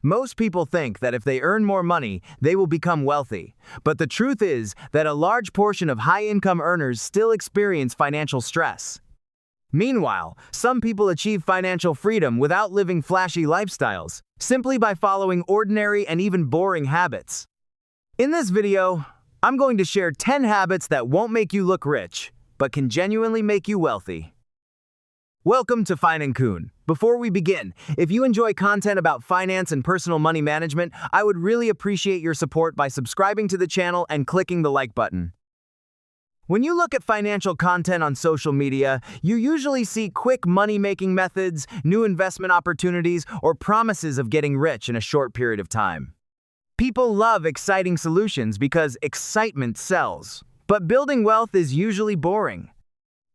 Most people think that if they earn more money, they will become wealthy. But the truth is that a large portion of high-income earners still experience financial stress. Meanwhile, some people achieve financial freedom without living flashy lifestyles, simply by following ordinary and even boring habits. In this video, I'm going to share 10 habits that won't make you look rich, but can genuinely make you wealthy. Welcome to Fine & Coon. Before we begin, if you enjoy content about finance and personal money management, I would really appreciate your support by subscribing to the channel and clicking the like button. When you look at financial content on social media, you usually see quick money-making methods, new investment opportunities, or promises of getting rich in a short period of time. People love exciting solutions because excitement sells. But building wealth is usually boring.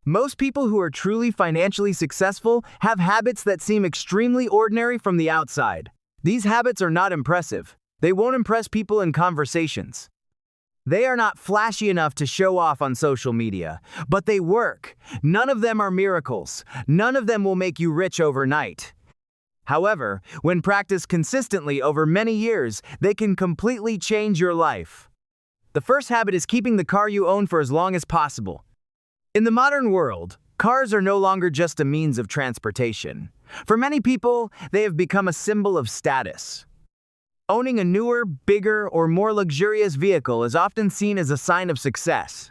Most people who are truly financially successful have habits that seem extremely ordinary from the outside. These habits are not impressive. They won't impress people in conversations. They are not flashy enough to show off on social media, but they work. None of them are miracles. None of them will make you rich overnight. However, when practiced consistently over many years, they can completely change your life. The first habit is keeping the car you own for as long as possible. In the modern world, cars are no longer just a means of transportation. For many people, they have become a symbol of status. Owning a newer, bigger, or more luxurious vehicle is often seen as a sign of success.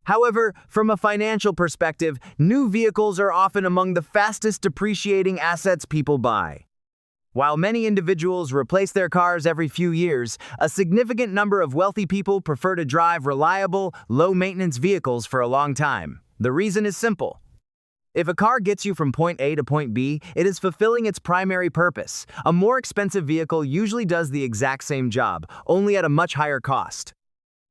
However, from a financial perspective, new vehicles are often among the fastest depreciating assets people buy. While many individuals replace their cars every few years, a significant number of wealthy people prefer to drive reliable, low-maintenance vehicles for a long time. The reason is simple. If a car gets you from point A to point B, it is fulfilling its primary purpose. A more expensive vehicle usually does the exact same job, only at a much higher cost.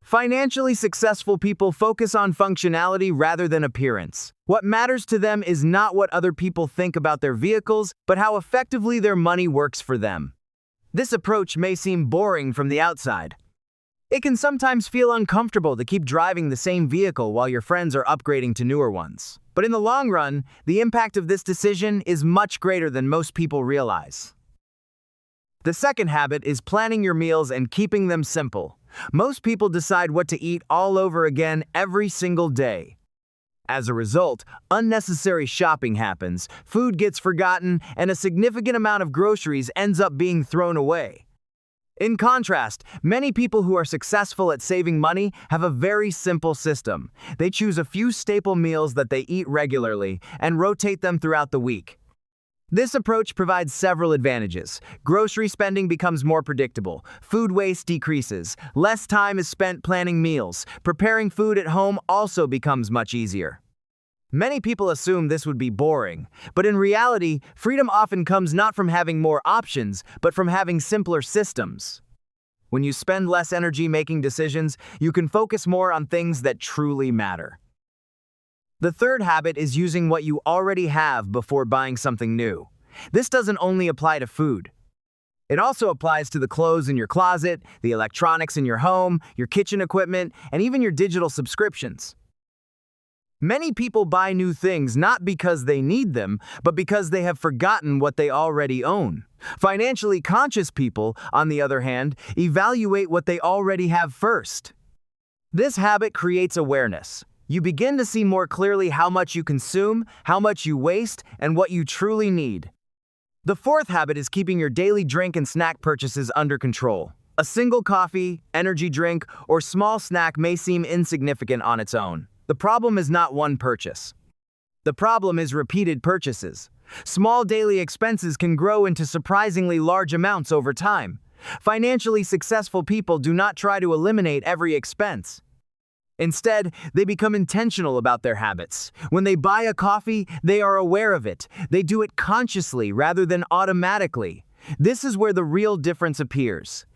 Financially successful people focus on functionality rather than appearance. What matters to them is not what other people think about their vehicles, but how effectively their money works for them. This approach may seem boring from the outside. It can sometimes feel uncomfortable to keep driving the same vehicle while your friends are upgrading to newer ones. But in the long run, the impact of this decision is much greater than most people realize. The second habit is planning your meals and keeping them simple. Most people decide what to eat all over again every single day. As a result, unnecessary shopping happens, food gets forgotten, and a significant amount of groceries ends up being thrown away. In contrast, many people who are successful at saving money have a very simple system. They choose a few staple meals that they eat regularly and rotate them throughout the week. This approach provides several advantages. Grocery spending becomes more predictable. Food waste decreases. Less time is spent planning meals. Preparing food at home also becomes much easier. Many people assume this would be boring, but in reality, freedom often comes not from having more options, but from having simpler systems. When you spend less energy making decisions, you can focus more on things that truly matter. The third habit is using what you already have before buying something new. This doesn't only apply to food. It also applies to the clothes in your closet, the electronics in your home, your kitchen equipment, and even your digital subscriptions. Many people buy new things not because they need them, but because they have forgotten what they already own. Financially conscious people, on the other hand, evaluate what they already have first. This habit creates awareness. You begin to see more clearly how much you consume, how much you waste, and what you truly need. The fourth habit is keeping your daily drink and snack purchases under control. A single coffee, energy drink, or small snack may seem insignificant on its own. The problem is not one purchase. The problem is repeated purchases. Small daily expenses can grow into surprisingly large amounts over time. Financially successful people do not try to eliminate every expense. Instead, they become intentional about their habits. When they buy a coffee, they are aware of it. They do it consciously rather than automatically. This is where the real difference appears.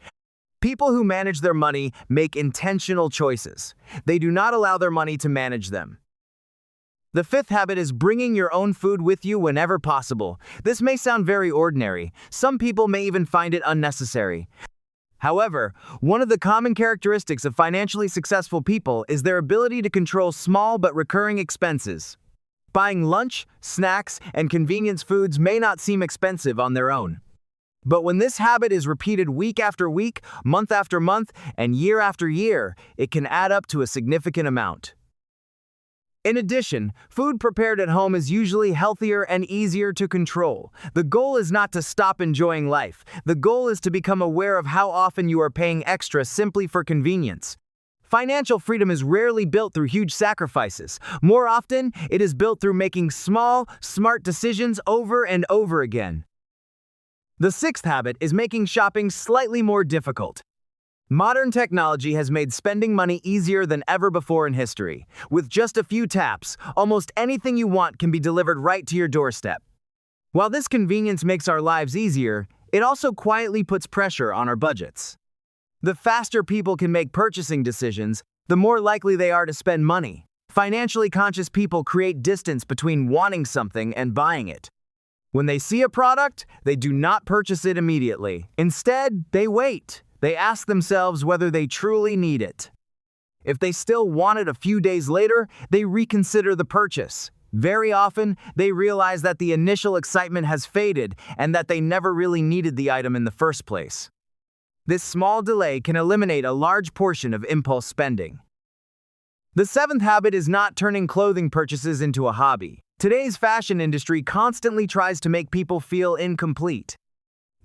People who manage their money make intentional choices. They do not allow their money to manage them. The fifth habit is bringing your own food with you whenever possible. This may sound very ordinary. Some people may even find it unnecessary. However, one of the common characteristics of financially successful people is their ability to control small but recurring expenses. Buying lunch, snacks, and convenience foods may not seem expensive on their own. But when this habit is repeated week after week, month after month, and year after year, it can add up to a significant amount. In addition, food prepared at home is usually healthier and easier to control. The goal is not to stop enjoying life. The goal is to become aware of how often you are paying extra simply for convenience. Financial freedom is rarely built through huge sacrifices. More often, it is built through making small, smart decisions over and over again. The sixth habit is making shopping slightly more difficult. Modern technology has made spending money easier than ever before in history. With just a few taps, almost anything you want can be delivered right to your doorstep. While this convenience makes our lives easier, it also quietly puts pressure on our budgets. The faster people can make purchasing decisions, the more likely they are to spend money. Financially conscious people create distance between wanting something and buying it. When they see a product, they do not purchase it immediately. Instead, they wait. They ask themselves whether they truly need it. If they still want it a few days later, they reconsider the purchase. Very often, they realize that the initial excitement has faded and that they never really needed the item in the first place. This small delay can eliminate a large portion of impulse spending. The seventh habit is not turning clothing purchases into a hobby. Today's fashion industry constantly tries to make people feel incomplete.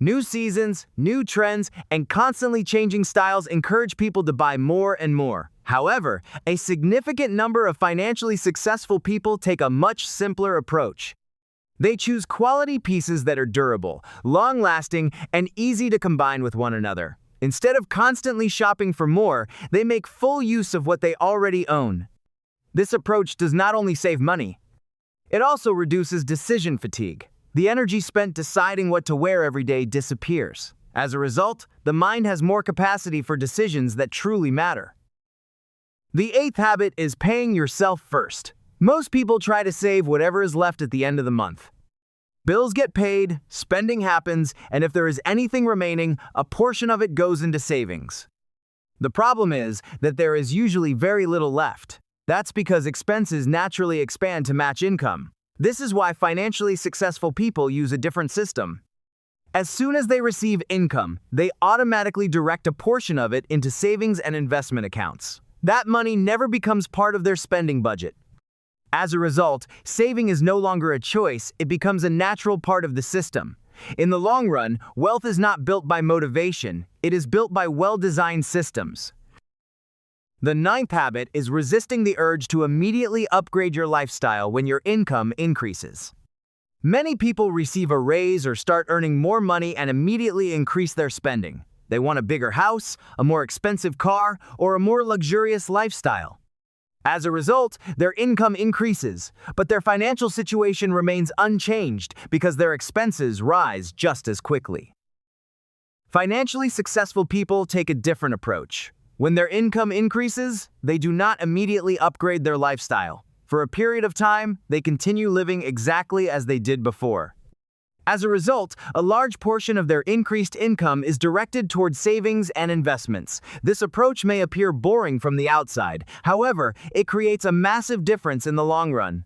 New seasons, new trends, and constantly changing styles encourage people to buy more and more. However, a significant number of financially successful people take a much simpler approach. They choose quality pieces that are durable, long-lasting, and easy to combine with one another. Instead of constantly shopping for more, they make full use of what they already own. This approach does not only save money, it also reduces decision fatigue. The energy spent deciding what to wear every day disappears. As a result, the mind has more capacity for decisions that truly matter. The eighth habit is paying yourself first. Most people try to save whatever is left at the end of the month. Bills get paid, spending happens, and if there is anything remaining, a portion of it goes into savings. The problem is that there is usually very little left. That's because expenses naturally expand to match income. This is why financially successful people use a different system. As soon as they receive income, they automatically direct a portion of it into savings and investment accounts. That money never becomes part of their spending budget. As a result, saving is no longer a choice, it becomes a natural part of the system. In the long run, wealth is not built by motivation, it is built by well-designed systems. The ninth habit is resisting the urge to immediately upgrade your lifestyle when your income increases. Many people receive a raise or start earning more money and immediately increase their spending. They want a bigger house, a more expensive car, or a more luxurious lifestyle. As a result, their income increases, but their financial situation remains unchanged because their expenses rise just as quickly. Financially successful people take a different approach. When their income increases, they do not immediately upgrade their lifestyle. For a period of time, they continue living exactly as they did before. As a result, a large portion of their increased income is directed toward savings and investments. This approach may appear boring from the outside. However, it creates a massive difference in the long run.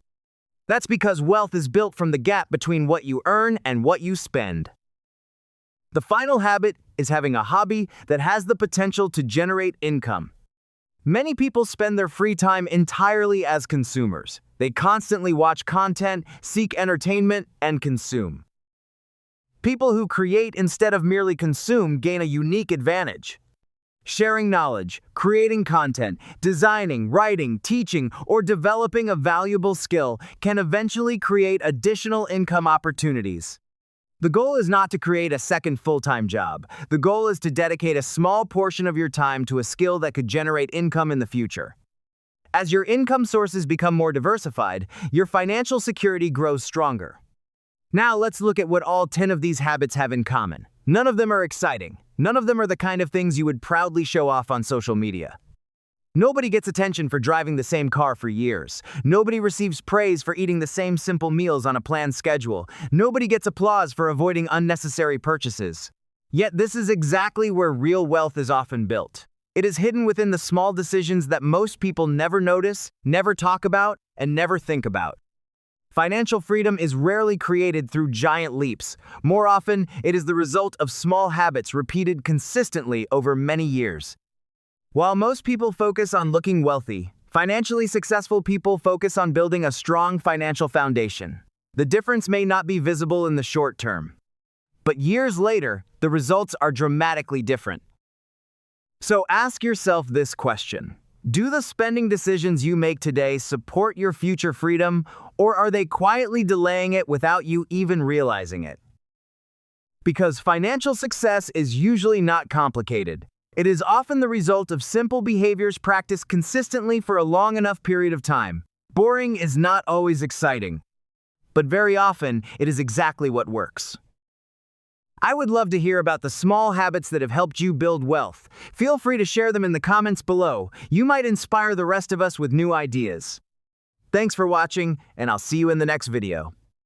That's because wealth is built from the gap between what you earn and what you spend. The final habit is having a hobby that has the potential to generate income. Many people spend their free time entirely as consumers. They constantly watch content, seek entertainment, and consume. People who create instead of merely consume gain a unique advantage. Sharing knowledge, creating content, designing, writing, teaching, or developing a valuable skill can eventually create additional income opportunities. The goal is not to create a second full-time job. The goal is to dedicate a small portion of your time to a skill that could generate income in the future. As your income sources become more diversified, your financial security grows stronger. Now let's look at what all 10 of these habits have in common. None of them are exciting. None of them are the kind of things you would proudly show off on social media. Nobody gets attention for driving the same car for years. Nobody receives praise for eating the same simple meals on a planned schedule. Nobody gets applause for avoiding unnecessary purchases. Yet this is exactly where real wealth is often built. It is hidden within the small decisions that most people never notice, never talk about, and never think about. Financial freedom is rarely created through giant leaps. More often, it is the result of small habits repeated consistently over many years. While most people focus on looking wealthy, financially successful people focus on building a strong financial foundation. The difference may not be visible in the short term, but years later, the results are dramatically different. So ask yourself this question. Do the spending decisions you make today support your future freedom, or are they quietly delaying it without you even realizing it? Because financial success is usually not complicated. It is often the result of simple behaviors practiced consistently for a long enough period of time. Boring is not always exciting, but very often it is exactly what works. I would love to hear about the small habits that have helped you build wealth. Feel free to share them in the comments below. You might inspire the rest of us with new ideas. Thanks for watching, and I'll see you in the next video.